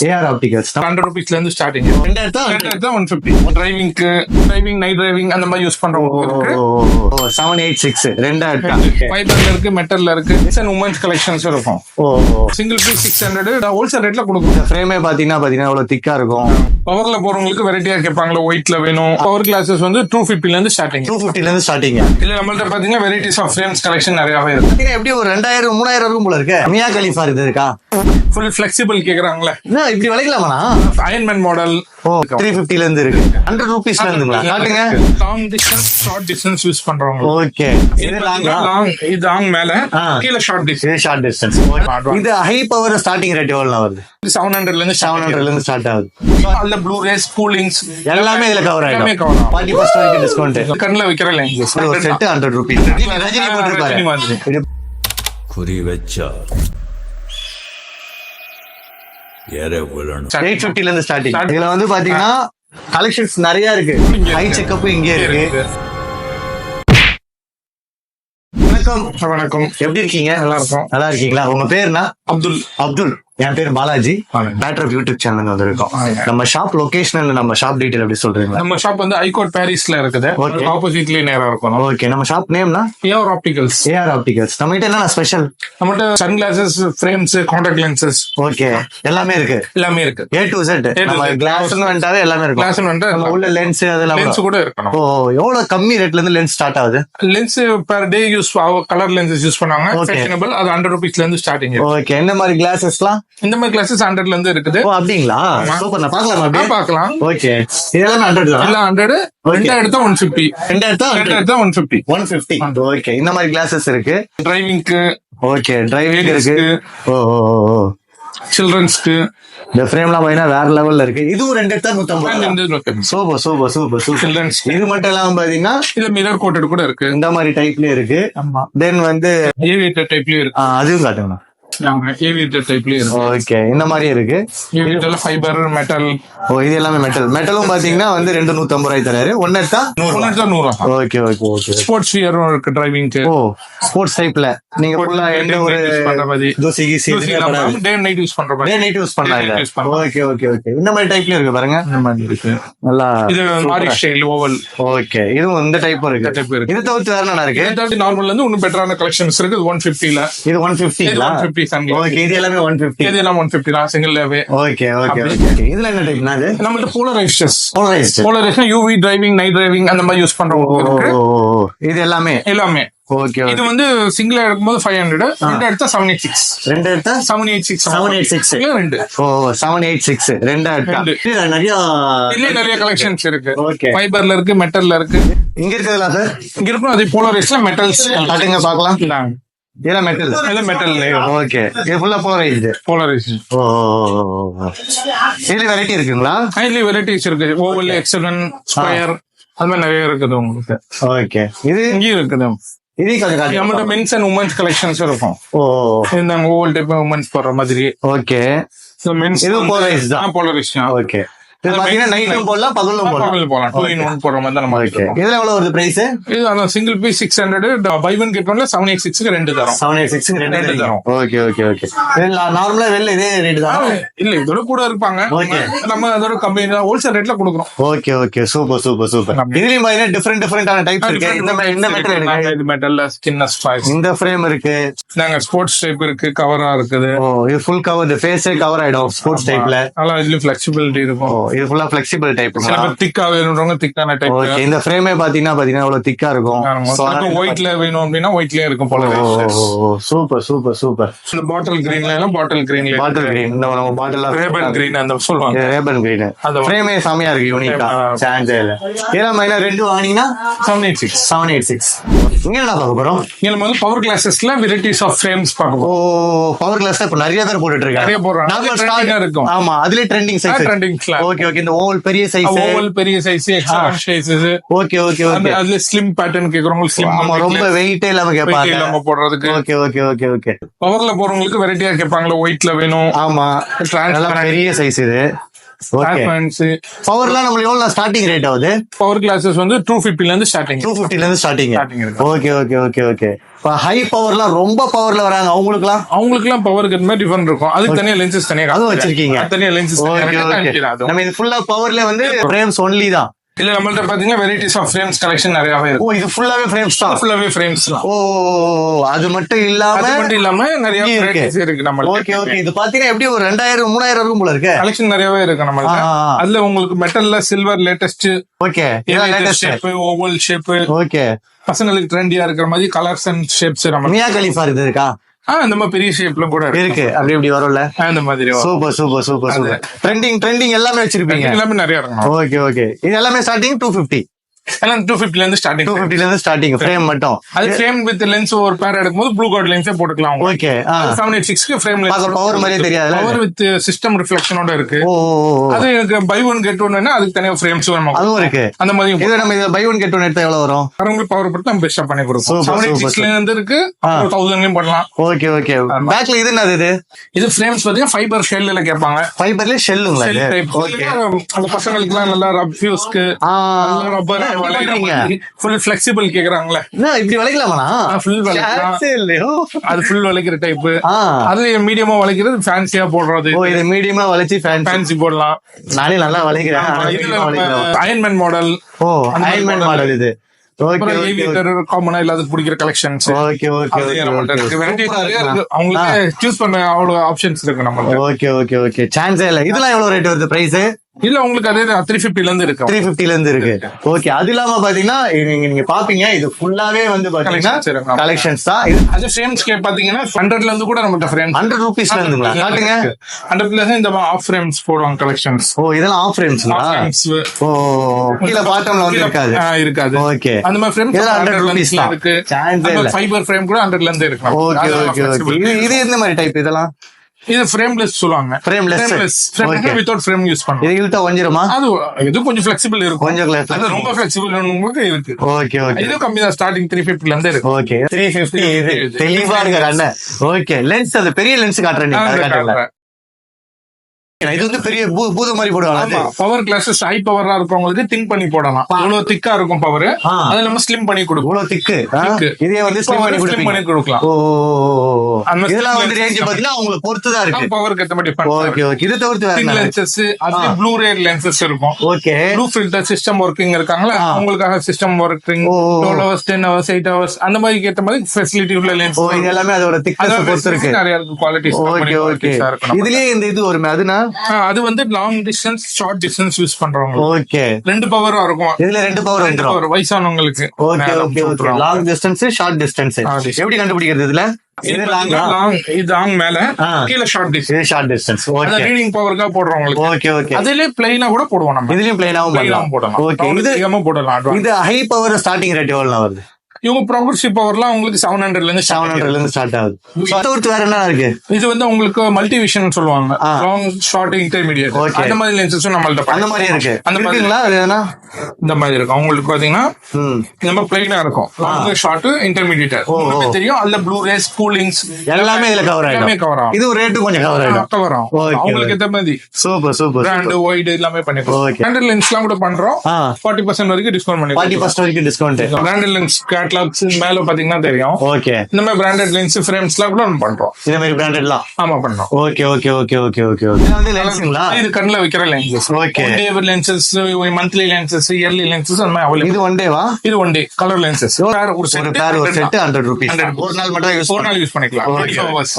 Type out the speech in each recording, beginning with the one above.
AR opticals 100 rupeesல இருந்து starting. ரெண்டாயிரத்தா 150 driving night driving அந்த மாதிரி யூஸ் பண்றவங்க இருக்கு. 786 ரெண்டாயிரத்தா ஃபைபர்ல இருக்கு, மெட்டல்ல இருக்கு, அண்ட் உமன்ஸ் கலெக்ஷன்ஸ் இருக்கும். சிங்கிள் பீஸ் 600 ஹோல்சேல் ரேட்ல கொடுக்கும். ஃப்ரேமே பாத்தீங்கன்னா எவ்வளவு திக்கா இருக்கும். பவர்ல போறவங்களுக்கு வெரைட்டியா கேட்பாங்களா, ஒயிட்ல வேணும். பவர் கிளாஸஸ் வந்து 250ல இருந்து ஸ்டார்டிங். 250ல இருந்து ஸ்டார்டிங். இல்ல நம்மள்ட்ட பாத்தீங்கன்னா வெரைட்டிஸ் ஆஃப் ஃப்ரேம்ஸ் கலெக்ஷன் நிறையவே இருக்கு. எப்படி ஒரு 2000 3000 இருக்கும் போல இருக்கு. மியா கலிஃபா இருக்கா ஃபுல் ஃபிளெக்சிபிள் கேக்குறாங்களே, இப்படி வளைக்கலாமா? அயன்மேன் மாடல் 350ல இருந்து இருக்கு. 100 rupeesல இருந்துங்களா? காட்டுங்க. Long distance short distance use பண்றவங்க. ஓகே, இது லாங் மேல கீழ ஷார்ட் டிஸ்டன்ஸ். இது ஷார்ட் டிஸ்டன்ஸ். இது ஹை பவர் ஸ்டார்டிங் ரேட் எவ்வளவு வருது? 700ல இருந்து 700ல இருந்து ஸ்டார்ட் ஆகுது. அல்ல ப்ளூ ரேஸ், கூலிங்ஸ் எல்லாமே இதுல கவர் ஆயிடும். 40% வரைக்கும் டிஸ்கவுண்ட். கண்ணுல வைக்கிற லைன்ஸ் ஒரு செட் 100 rupees. ரஜினி போட்டுருப்பாரு. குறி வச்சா 850ல இருந்து ஸ்டார்டிங். இதுல வந்து பாத்தீங்கன்னா கலெக்ஷன்ஸ் நிறைய இருக்கு. ஹை செக்கப் இங்கே இருக்கு. வணக்கம், எப்படி இருக்கீங்க? நல்லா இருக்கும். நல்லா இருக்கீங்களா? உங்க பேருனா? அப்துல். என் பேர் பாலாஜி. பேட்டர் யூடியூப் சேனல் வந்திருக்கோம். நம்ம ஷாப் லொகேஷன், நம்ம ஷாப் டீடைல் எப்படி சொல்றீங்களா? நம்ம ஷாப் வந்து ஐகோட் பாரிஸ்ல இருக்குது. ஆப்போசிட்லயே நேரா இருக்கும். ஓகே, நம்ம ஷாப் நேம்னா ஏஆர் ஆப்டிகல்ஸ். AR opticals. நம்ம கிட்ட என்ன ஸ்பெஷல்? நம்மகிட்ட sun glasses, frames, contact lenses, okay, எல்லாமே இருக்கு. எல்லாமே இருக்கு. A to Z. நம்ம கிளாஸ் வந்துட்டாவே எல்லாமே இருக்கும். கிளாஸ் வந்து நம்ம உள்ள லென்ஸ் அதெல்லாம் லென்ஸ் கூட இருக்கணும். எவ்வளவு கம்மி ரேட்ல இருந்து லென்ஸ் ஸ்டார்ட் ஆகுது? Lens per day use colour lenses use பண்ணாங்க. ஃபேஷனபிள். அது 100 rupeesல இருந்து ஸ்டார்டிங். ஓகே, என்ன மாதிரி கிளாஸஸ்லாம்? இந்த மாதிரி கிளாஸஸ் 100ல இருந்து இருக்குது. ஓ அப்படிங்களா? சூப்பர். நான் பார்க்கலாமா? அப்படியே பார்க்கலாம். ஓகே, இதெல்லாம் 100 தான். இல்ல 100. ரெண்டா எடுத்தா 150. ரெண்டா எடுத்தா 150. 150. ஓகே, இந்த மாதிரி கிளாஸஸ் இருக்கு. டிரைவிங்க்கு. ஓகே, டிரைவிங் இருக்கு. ஓ சில்ட்ரன்ஸ்க்கு. இந்த ஃப்ரேம்லாம் பாத்தீங்கன்னா வேற லெவல்ல இருக்கு. இதுவும் 2 எடுத்தா 150. Super super super super. Childrens. இது மட்டும் எல்லாம் பாத்தீங்கன்னா இது மிரர் கோட்டட் கூட இருக்கு. இந்த மாதிரி டைப்லயே இருக்கு. தென் வந்து ஏவியேட்டர் டைப்லயும் இருக்கு. அதுவும் காட்டுங்க. ஏவியேட்டர் டைப்லயே இருக்கு. ஓகே, இந்த மாதிரி இருக்கு. ஏவியேட்டர்ல ஃபைபர், மெட்டல். ஓ, இது எல்லாமே மெட்டலும் பாத்தீங்கன்னா வந்து 250 ரூபாய் தராரு. ஒன்னு எடுத்தா 100. Okay okay okay. ஸ்போர்ட்ஸ் வியரும் இருக்கு டிரைவிங்க்கு. ஓ, ஸ்போர்ட்ஸ் டைப்ல நீங்க ஃபுல்லா எந்த ஒரு பண்ற மாதிரி தோசி கீசி டே நைட் யூஸ் பண்ற மாதிரி. டே நைட் யூஸ் பண்ணலாம். Okay okay okay. இந்த மாதிரி டைப்லயும் இருக்கு பாருங்க. இந்த மாதிரி இருக்கு. நல்லா இது ஆரி ஸ்டைல் ஓவல். ஓகே, இதுவும் இந்த டைப்பும் இருக்கு. இது தவிர்த்து வேற என்ன இருக்கு? இது தவிர்த்து நார்மல்ல இருந்து இன்னும் பெட்டரான கலெக்ஷன்ஸ் இருக்கு. 150ல. இது 150ங்களா? 150 சன்ல. ஓகே, இது எல்லாமே 150. இது எல்லாம் 150 தான் சிங்கிள்லவே. Okay okay okay. இதுல என்ன டைப்னா? இது நம்மள்ட்ட polarized UV driving, night driving அந்த மாதிரி யூஸ் பண்றவங்க இருக்கு. இது எல்லாமே. ஓகே. இது வந்து சிங்கிளா எடுக்கும்போது 500. ரெண்டு எடுத்தா 786. ரெண்டு எடுத்தா 786. 786. ரெண்டு. ஓ 786 ரெண்டா எடுத்தா. இதுல நிறைய கலெக்ஷன்ஸ் இருக்கு. ஓகே, ஃபைபர்ல இருக்கு, மெட்டல்ல இருக்கு. இங்க இருக்குதுல சார்? இங்க இருக்கும். அது போலரைஸ்ட்ல மெட்டல்ஸ். காட்டுங்க பார்க்கலாம். இதெல்லாம் மெட்டல். இது மெட்டல். ஓகே, இது ஃபுல்லா போலரைஸ்ட். ஓ, இதுல வெரைட்டி இருக்குங்களா? இதுல வெரைட்டிஸ் இருக்கு. ஓவல், எக்ஸலன், ஸ்கொயர் அது மாதிரி நிறைய இருக்குது உங்களுக்கு. ஓகே, இது இங்கேயும் இருக்குது. இது கொஞ்சம் நம்மள்ட்ட மென்ஸ் அண்ட் உமன்ஸ் கலெக்ஷன்ஸ் இருக்கும். ஓ, இந்த ஓவல் டைப் உமன்ஸ் போடுற மாதிரி. ஓகே, மென்ஸ் இது போலரைஸ்ட் தான். போலரைஸ்ட். ஓகே, இது பாத்தீங்கன்னா நைட்டும் போடலாம், பகலும் போடலாம். 2 in 1 போடுற மாதிரி தான் நம்ம. இதுல எவ்வளவு வருது பிரைஸ்? இது அந்த single piece 600. Buy one get ஒன்ல 786க்கு ரெண்டு தரோம். 786க்கு ரெண்டு தரோம். Okay okay okay. நார்மலா வெளில இதே ரேட் தான். இல்ல, இதோட கூட இருப்பாங்க. நம்ம அதோட கம்மி தான், ஹோல்சேல் ரேட்ல கொடுக்குறோம். Okay okay, super super super. இதுலயும் பாத்தீங்கன்னா டிஃபரெண்டான டைப்ஸ் இருக்கு. இந்த மெட்டல் இருக்கு. இது மெட்டல்ல ஸ்கின்னஸ் ஸ்பைஸ். இந்த ஃப்ரேம் இருக்கு. நாங்க ஸ்போர்ட்ஸ் டைப் இருக்கு, கவரா இருக்குது. ஓ, இது ஃபுல் கவர். இந்த ஃபேஸே கவர் ஆயிடும் ஸ்போர்ட்ஸ் டைப்ல. நல்லா இதுல ஃபிளெக்சிபிலிட்டி இருக்கும். ஓ, இது ஃபுல்லா ஃபிளெக்சிபிள் டைப். திக்கா வேணும்ன்றவங்க திக்கான டைப். ஓகே, இந்த ஃப்ரேமே பாத்தீங்கன்னா அவ்வளவு திக்கா இருக்கும். ஒயிட்ல வேணும் அப்படின்னா ஒயிட்லயே இருக்கும் போல. Super super super. இந்த பாட்டில் கிரீன்ல எல்லாம் பாட்டில் கிரீன் நம்ம பாட்டில் ரேபன் கிரீன் அந்த சொல்லுவாங்க. ரேபன் கிரீன் அந்த ஃப்ரேமே செமையா இருக்கு. யூனிக்கா சான்ஸ் இல்ல. ஏன்னா மைனா ரெண்டு வாங்கினா 786. இங்க என்ன பார்க்க போறோம்? இங்க நம்ம வந்து பவர் கிளாஸஸ்ல வெரைட்டிஸ் ஆஃப் ஃப்ரேம்ஸ் பார்க்க போறோம். ஓ, பவர் கிளாஸ் இப்ப நிறைய பேர் போட்டுட்டு இருக்காங்க. நிறைய போறாங்க. நார்மல் இருக்கும். ஆமா, அதுல ட்ரெண்டிங் சைஸ். ட்ரெண்டிங்ஸ்ல. Okay okay. இந்த ஓவல் பெரிய size, extra sizes. Okay okay okay. அதுல ஸ்லிம் பேட்டர்ன் கேக்குறவங்க ஸ்லிம். ஆமா, ரொம்ப வெயிட் இல்லாம கேட்பாங்க நம்ம போடுறதுக்கு. Okay okay okay okay. பவர்ல போறவங்களுக்கு வெரைட்டியா கேட்பாங்களா, ஒயிட்ல வேணும். ஆமா, பெரிய சைஸ் இது. ஓகே பவர்லாம் நம்மளுக்கு எவ்வளவு ஸ்டார்டிங் ரேட் ஆகுது பவர் கிளாஸஸ் வந்து 250 ல இருந்து ஸ்டார்டிங் 250 ல இருந்து ஸ்டார்டிங் Starting இருக்கு. ஓகே ஓகே ஓகே ஓகே இப்ப ஹை பவர்லாம் ரொம்ப பவர்ல வராங்க அவங்களுக்குலாம் அவங்களுக்குலாம் பவருக்கு இந்த மாதிரி டிஃபரெண்ட் இருக்கும். அதுக்கு தனியா லென்சஸ் தனியா அதுவும் வச்சிருக்கீங்க. தனியா லென்சஸ் ஓகே ஓகே நம்ம இது ஃபுல்லா பவர்ல வந்து ஃப்ரேம்ஸ் ஒன்லி தான் இல்ல நம்மள்ட்ட பாத்தீங்கன்னா வெரைட்டிஸ் ஆஃப் ஃப்ரேம்ஸ் கலெக்ஷன் நிறையவே ஓ இருக்கும். இது ஃபுல்லாவே ஃப்ரேம்ஸ் தான் ஃபுல்லாவே ஃப்ரேம்ஸ் தான். ஓ அது மட்டும் இல்லாம அது மட்டும் இல்லாம நிறைய இருக்கு. வெரைட்டிஸ் இருக்கு நம்மள்ட்ட. ஓகே ஓகே இது பாத்தீங்கன்னா எப்படி ஒரு 2000 3000 இருக்கும் போல இருக்கு கலெக்ஷன் நிறையவே இருக்கு நம்மள்ட்ட. அதுல உங்களுக்கு மெட்டல்ல சில்வர் லேட்டஸ்ட் ஓகே இதெல்லாம் latest shape, oval shape, okay பசங்களுக்கு ட்ரெண்டியா இருக்கிற மாதிரி கலர்ஸ் அண்ட் ஷேப்ஸ் நம்ம மியா கலிஃபா இது இருக்கா இந்த மாதிரி பெரிய ஷேப்ல கூட இருக்கு அப்படி இப்படி வரும்ல அந்த மாதிரி super super super super trending எல்லாமே வச்சிருப்பீங்க எல்லாமே நிறைய இருக்கும். ஓகே ஓகே இது எல்லாமே ஸ்டார்டிங் 250 எல்லாம் 250 ல இருந்து ஸ்டார்டிங். 250 ல இருந்து ஸ்டார்டிங் ஃப்ரேம் மட்டும் அது ஃப்ரேம் வித் லென்ஸ் ஒரு பேர் எடுக்கும்போது ப்ளூ கார்ட் லென்ஸே போட்டுக்கலாம். ஓகே 786 க்கு ஃப்ரேம் லென்ஸ் பவர் மாதிரியே தெரியாது பவர் வித் சிஸ்டம் ரிஃப்ளெக்ஷனோட இருக்கு. ஓ அது எனக்கு பை ஒன் கெட் ஒன் அதுக்கு தனியா ஃப்ரேம்ஸ் வேணும். அதுவும் இருக்கு அந்த மாதிரி இது நம்ம இத பை ஒன் கெட் ஒன் எடுத்தா எவ்வளவு வரும் வரவங்களுக்கு பவர் பத்தி நம்ம பெஸ்டா பண்ணி கொடுப்போம். Super, 786 ல இருந்து இருக்கு 1000 லயும் பண்ணலாம். ஓகே ஓகே பேக்ல இது என்னது இது இது ஃப்ரேம்ஸ் பாத்தீங்கன்னா ஃபைபர் ஷெல்ல கேட்பாங்க. ஃபைபர்ல ஷெல்லுங்களா இது ஓகே அந்த பசங்களுக்கு எல்லாம் நல்லா ரப்யூஸ்க்கு ரப்பர் ஃபுல் ஃபிளெக்சிபிள் கேக்குறாங்களே என்ன இப்படி வளைக்கலாமா ஃபுல் வளைக்கலாம். அது ஃபுல் வளைக்கிற டைப். அது மீடியமா வளைக்கிறது ஃபேன்சியா போடுறது. ஓ இது மீடியமா வளைச்சி ஃபேன்சி போடலாம். நானே நல்லா வளைக்கிறேன் இதுல அயன்மேன் மாடல். ஓ அயன்மேன் மாடல் இது ஓகே ஏவியேட்டர் காமனா எல்லாத்துக்கும் பிடிக்கிற கலெக்ஷன்ஸ். ஓகே ஓகே அவங்களுக்கு சூஸ் பண்ண அவ்வளவு ஆப்ஷன்ஸ் இருக்கு நம்மளுக்கு. ஓகே ஓகே ஓகே சான்ஸே இல்ல இதெல்லாம் எவ்வளவு ரேட் வருது பிரைஸ் இல்ல உங்களுக்கு அதே 350 ல இருந்து இருக்கு. 350 ல இருந்து இருக்கு ஓகே அது இல்லாம பாத்தீங்கன்னா நீங்க பாப்பீங்க இது ஃபுல்லாவே வந்து பாத்தீங்கன்னா கலெக்ஷன்ஸ் தான் அது ஃப்ரேம்ஸ் பாத்தீங்கன்னா 100 ல இருந்து கூட நம்ம ஃப்ரேம் 100 ரூபீஸ்ல இருந்துங்களா காட்டுங்க 100 பிளஸ் இந்த ஆஃப் ஃப்ரேம்ஸ் போடுவாங்க கலெக்ஷன்ஸ். ஓ இதெல்லாம் ஆஃப் ஃப்ரேம்ஸ்ங்களா ஓ கீழ பாட்டம்ல வந்து இருக்காது ஓகே அந்த மாதிரி ஃப்ரேம் 100 ரூபீஸ் இருக்கு. சான்ஸே இல்ல ஃபைபர் ஃப்ரேம் கூட 100 ல இருந்து இருக்கு. ஓகே ஓகே ஓகே இது எந்த மாதிரி டைப் இதெல்லாம் இது ஃப்ரேம்லெஸ் சொல்லுவாங்க. ஃப்ரேம்லெஸ் வித்அவுட் ஃப்ரேம் யூஸ் பண்ணுவோம். இது இழுத்தா வஞ்சிரமா அது இது கொஞ்சம் ஃபிளெக்சிபிள் இருக்கும். கொஞ்சம் அது ரொம்ப ஃபிளெக்சிபிள் இருக்கு. ஓகே ஓகே இது கம்மி தான் ஸ்டார்டிங் 350 ல இருந்து இருக்கு. ஓகே 350 இது தெளிவா இருக்கு அண்ணா. ஓகே லென்ஸ் அது பெரிய லென்ஸ் காட்றேன் நீங்க அத காட்டுங்க. இது வந்து பெரிய பூத மாதிரி போடுவாங்க. பவர் கிளாஸஸ் ஹை பவரா இருக்கவங்களுக்கு திங்க் பண்ணி போடலாம். இவ்வளவு திக்கா இருக்கும் பவர் அதை நம்ம ஸ்லிம் பண்ணி கொடுப்போம். இவ்வளவு திக்கு இதே வந்து ஸ்லிம் பண்ணி கொடுக்கலாம். ஓ இதெல்லாம் வந்து ரேஞ்ச் பாத்தீங்கன்னா உங்களுக்கு பொறுத்து தான் இருக்கு. பவருக்கு ஏத்த மாதிரி ஓகே ஓகே இது தவிர்த்து வேற லென்சஸ் அது ப்ளூ ரே லென்சஸ் இருக்கும். Okay blue filter system working இருக்காங்களா அவங்களுக்காக system working 12 hours 10 hours 8 hours அந்த மாதிரி ஏத்த மாதிரி ஃபெசிலிட்டி உள்ள லென்ஸ். ஓ இது எல்லாமே அதோட திக்னஸ் பொறுத்து இருக்கு. நிறைய இருக்கு குவாலிட்டிஸ். ஓகே ஓகே இதுலயே இந்த இது ஒரு அதுனா அது வந்து long distance short distance use பண்றவங்க. ஓகே ரெண்டு பவரா இருக்கும். இதுல ரெண்டு பவர் வந்துரும் வயசானவங்களுக்கு. Okay okay okay long distance short distance எப்படி கண்டுபிடிக்கிறது இதுல இது லாங் மேல கீழ ஷார்ட் டிஸ்டன்ஸ். இது ஷார்ட் டிஸ்டன்ஸ் ஓகே ரீடிங் பவர்க்கா போடுறவங்களுக்கு. ஓகே ஓகே அதிலே பிளைனா கூட போடுவோம் நம்ம. இதுலயும் பிளைனாவும் போடலாம். ஓகே இது போடலாம். இது ஹை பவர் ஸ்டார்டிங் ரேட் எவ்வளவு வருது இவங்க ப்ரோக்ரசிவ் பவர்லாம் உங்களுக்கு 700 ல இருந்து ஸ்டார்ட் ஆகுது. வேற என்ன இருக்கு இது வந்து உங்களுக்கு மல்டி விஷன் சொல்லுவாங்க. லாங் ஷார்ட் இன்டர்மீடியட் அந்த மாதிரி லென்சஸும் நம்மள்ட்ட அந்த மாதிரி இருக்கு. அந்த மாதிரிங்களா இந்த மாதிரி இருக்கும். உங்களுக்கு பாத்தீங்கன்னா இந்த மாதிரி பிளைனா இருக்கும். லாங் ஷார்ட் இன்டர்மீடியட் தெரியும். அதுல ப்ளூ ரேஸ் கூலிங்ஸ் எல்லாமே இதுல கவர் ஆகும். இது ரேட்டு கொஞ்சம் கவர் ஆகும். அவங்களுக்கு ஏத்த மாதிரி சூப்பர் சூப்பர் பிராண்ட் வைட் எல்லாமே பண்ணிருக்கோம். பிராண்டட் லென்ஸ்லாம் கூட பண்றோம். 40% வரைக்கும் டிஸ்கவுண்ட் பண்ணி 40% வரைக்கும் டிஸ்கவுண்ட். பிராண்டட் லென்ஸ் மேல பாத்தீங்கன்னா தெரியும். ஓகே இந்த மாதிரி பிராண்டட் லென்ஸ் ஃப்ரேம்ஸ் எல்லாம் கூட பண்றோம். இந்த மாதிரி பிராண்டட்லாம் ஆமா பண்றோம். Okay okay okay okay okay okay இது வந்து லென்ஸ்ங்களா இது கண்ணுல வைக்கிற lenses. Okay day lenses monthly lenses yearly lenses அந்த மாதிரி இது ஒன் டேவா இது ஒன் டே கலர் லென்சஸ் ஒரு பேர் ஒரு செட் 100 ரூபீஸ் ஒரு நாள் மட்டும் யூஸ் பண்ணிக்கலாம்.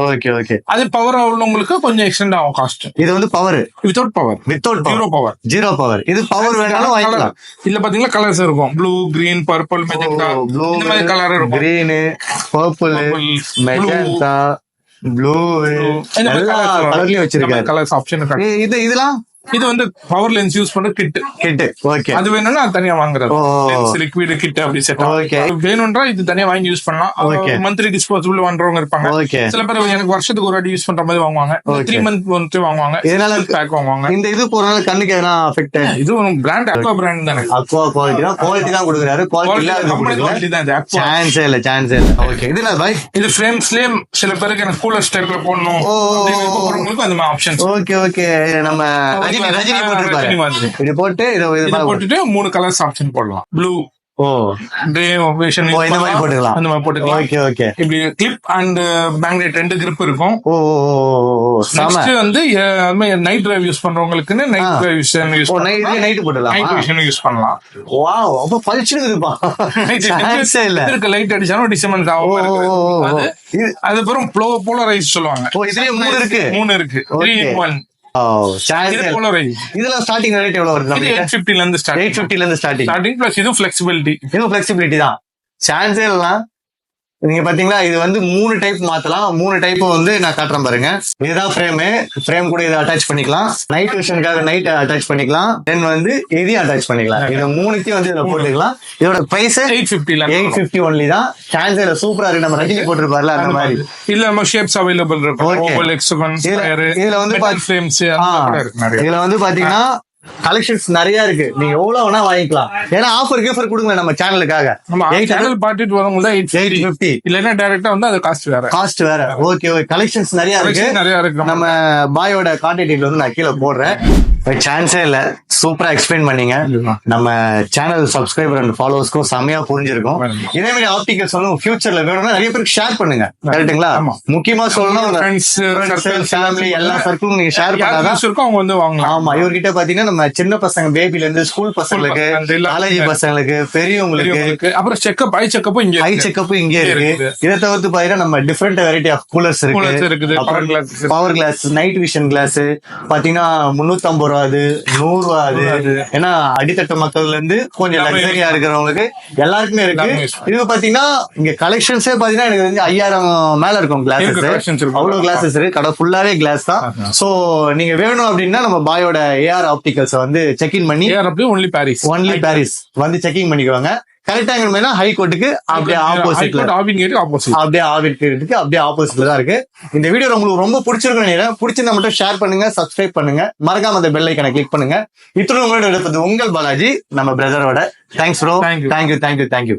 ஓகே ஓகே அது பவர் உள்ளவங்களுக்கு கொஞ்சம் எக்ஸ்டெண்ட் ஆகும் காஸ்ட். இது வந்து power without power zero power இது பவர் வேணாலும் வாங்கிக்கலாம். இதுல பாத்தீங்களா கலர்ஸ் இருக்கும். ப்ளூ கிரீன் பர்பிள் மெஜெண்டா இந்த மாதிரி கலர் இருக்கும். கிரீன் பர்பிள் மெஜெண்டா ப்ளூ எல்லா கலர்லயும் வச்சிருக்காரு. கலர்ஸ் ஆப்ஷன் இதெல்லாம் இது வந்து பவர் லென்ஸ் யூஸ் பண்ற கிட். ஓகே அது வேணும்னா தனியா வாங்குறது. லென்ஸ் லிக்விட் கிட் அப்படி செட். ஓகே வேணும்ன்றா இது தனியா வாங்கி யூஸ் பண்ணலாம். மந்த்லி டிஸ்போசபிள் பண்றவங்க இருப்பாங்க. சில பேர் எனக்கு வருஷத்துக்கு ஒரு வாட்டி யூஸ் பண்ற மாதிரி வாங்குவாங்க. 3 மந்த் வந்து வாங்குவாங்க. இதனால பேக் வாங்குவாங்க. இந்த இது போறனால கண்ணுக்கு எதனா அஃபெக்ட்? இது ஒரு பிராண்ட் அக்வா பிராண்ட் தானே. அக்வா குவாலிட்டி தான் கொடுக்குறாரு. குவாலிட்டி தான் சான்ஸே இல்ல. ஓகே இது என்ன பாய்? இது ஃப்ரேம்ஸ்லயே சில பேருக்கு எனக்கு கூலர் டைப்ல போடணும். உங்களுக்கு அந்த ஆப்ஷன்ஸ். ஓகே ஓகே நம்ம ரஜினி போட்டிருப்பாரு. ரஜினி மாதிரி. இது போட்டு இதை போட்டுட்டு 3 கலர்ஸ் ஆப்ஷன் போடலாம். ப்ளூ, இந்த மாதிரி போட்டுக்கலாம். அந்த மாதிரி போட்டுக்கலாம். Okay okay. இப்படி கிளிப் அண்ட் மேக்னெட் 2 grip இருக்கும். நெக்ஸ்ட் வந்து நைட் டிரைவ் யூஸ் பண்றவங்களுக்குன்னு நைட் டிரைவ் விஷன் யூஸ் பண்ணலாம். நைட் போடலாம். நைட் விஷன் யூஸ் பண்ணலாம். வாவ், அப்ப பளிச்சுதுப்பா. சான்ஸே இல்ல. இதுக்கு லைட் அடிச்சாலும் டிஸ்டர்பன்ஸ் ஆகும். அதுக்கப்புறம் போலரைஸ் சொல்லுவாங்க. இதுலயே 3 இருக்கு. 3 இருக்கு. 3 in 1. இதெல்லாம் ஸ்டார்டிங் ரேட் எவ்வளவு வருது? 850 ல இருந்து ஸ்டார்ட். 850 ல இருந்து ஸ்டார்டிங் பிளஸ் இது ஃபிளெக்சிபிலிட்டி தான். சான்ஸே இல்லலாம். நீங்க பாத்தீங்களா, இது வந்து 3 டைப் மாத்தலாம். 3 டைப் வந்து நான் காட்டுறேன் பாருங்க. இதுதான் ஃப்ரேம் கூட இதை அட்டாச் பண்ணிக்கலாம். நைட் விஷனுக்காக நைட் அட்டாச் பண்ணிக்கலாம். தென் வந்து இதையும் அட்டாச் பண்ணிக்கலாம். இது 3த்தையும் வந்து இதுல போட்டுக்கலாம். இதோட பிரைஸ் 850 ஒன்லி தான். சான்ஸே சூப்பரா இருக்கு. நம்ம ரஜினி போட்டிருப்பாருல அந்த மாதிரி. இல்ல நம்ம ஷேப்ஸ் அவைலபிள் இருக்கு. Oval, hexagon, square. இதுல வந்து ஃப்ரேம்ஸ் இதுல வந்து பாத்தீங்கன்னா கலெக்ஷன்ஸ் நிறைய இருக்கு. நீங்க எவ்வளவு வேணா வாங்கிக்கலாம். ஏன்னா ஆஃபர் கேஃபர் கொடுங்க நம்ம சேனலுக்காக. நம்ம சேனல் பார்த்துட்டு வரவங்க 850 இல்லன்னா டைரக்டா வந்து அது காஸ்ட் வேற. Okay okay. கலெக்ஷன்ஸ் நிறைய இருக்கு. நம்ம பாயோட கான்டாக்ட் டீடைல் வந்து நான் கீழே போடுறேன். சான்ஸே இல்ல. சூப்பரா எக்ஸ்பிளைன் பண்ணீங்க. நம்ம சேனல் சப்ஸ்கிரைபர் அண்ட் ஃபாலோவர்ஸ்க்கும் செமையா புரிஞ்சிருக்கும். இதே மாதிரி ஆப்டிகல்ஸ் வந்து ஃபியூச்சர்ல வேணும்னா நிறைய பேருக்கு ஷேர் பண்ணுங்க. கரெக்ட்டுங்களா? முக்கியமா சொல்லணும், ஃபேமிலி எல்லா சர்க்கிளும் நீங்க ஷேர் பண்ணாதான் அவங்க வந்து வாங்கலாம். ஆமா, இவர்கிட்ட பாத்தீங்கன்னா நம்ம சின்ன பசங்க பேபில இருந்து ஸ்கூல் பசங்களுக்கு, காலேஜ் பசங்களுக்கு, பெரியவங்களுக்கு, அப்புறம் செக்அப் ஐ செக்அப் இங்கே இருக்கு. இதை தவிர்த்து பாத்தீங்கன்னா நம்ம டிஃபரெண்ட் வெரைட்டி ஆஃப் கூலர்ஸ் இருக்கு. Power glass, night vision glass பாத்தீங்கன்னா 350 ரூபா, 100 ரூபா. ஏன்னா அடித்தட்ட மக்கள்ல இருந்து கொஞ்சம் லக்ஸரியா இருக்கிறவங்களுக்கு எல்லாருக்குமே இருக்கு. இது பாத்தீங்கன்னா இங்க கலெக்ஷன்ஸே பாத்தீங்கன்னா எனக்கு தெரிஞ்சு 5000 மேல இருக்கும் கிளாஸஸ். அவ்வளவு கிளாஸஸ் இருக்கு. கடை ஃபுல்லாவே கிளாஸ் தான். சோ நீங்க வேணும் அப்படின்னா நம்ம பாயோட ஏஆர் ஆப்டிகல்ஸ் வந்து செக்இன் பண்ணி ஒன்லி பாரிஸ் வந்து செக்கிங் பண்ணிக்குவாங்க. கரெக்டா எங்க ஹை கோர்ட்டுக்கு அப்படியே ஆப்போசிட்ல, அப்படியே ஆப்போசிட்ல தான் இருக்கு. இந்த வீடியோ உங்களுக்கு ரொம்ப பிடிச்சிருக்கும் நினைக்கிறேன். பிடிச்சிருந்தா மட்டும் ஷேர் பண்ணுங்க, சப்ஸ்கிரைப் பண்ணுங்க, மறக்காம அந்த பெல் ஐக்கனை கிளிக் பண்ணுங்க. இத்துடன் உங்களோட உங்கள் பாலாஜி, நம்ம பிரதரோட. Thanks bro. தேங்க்யூ.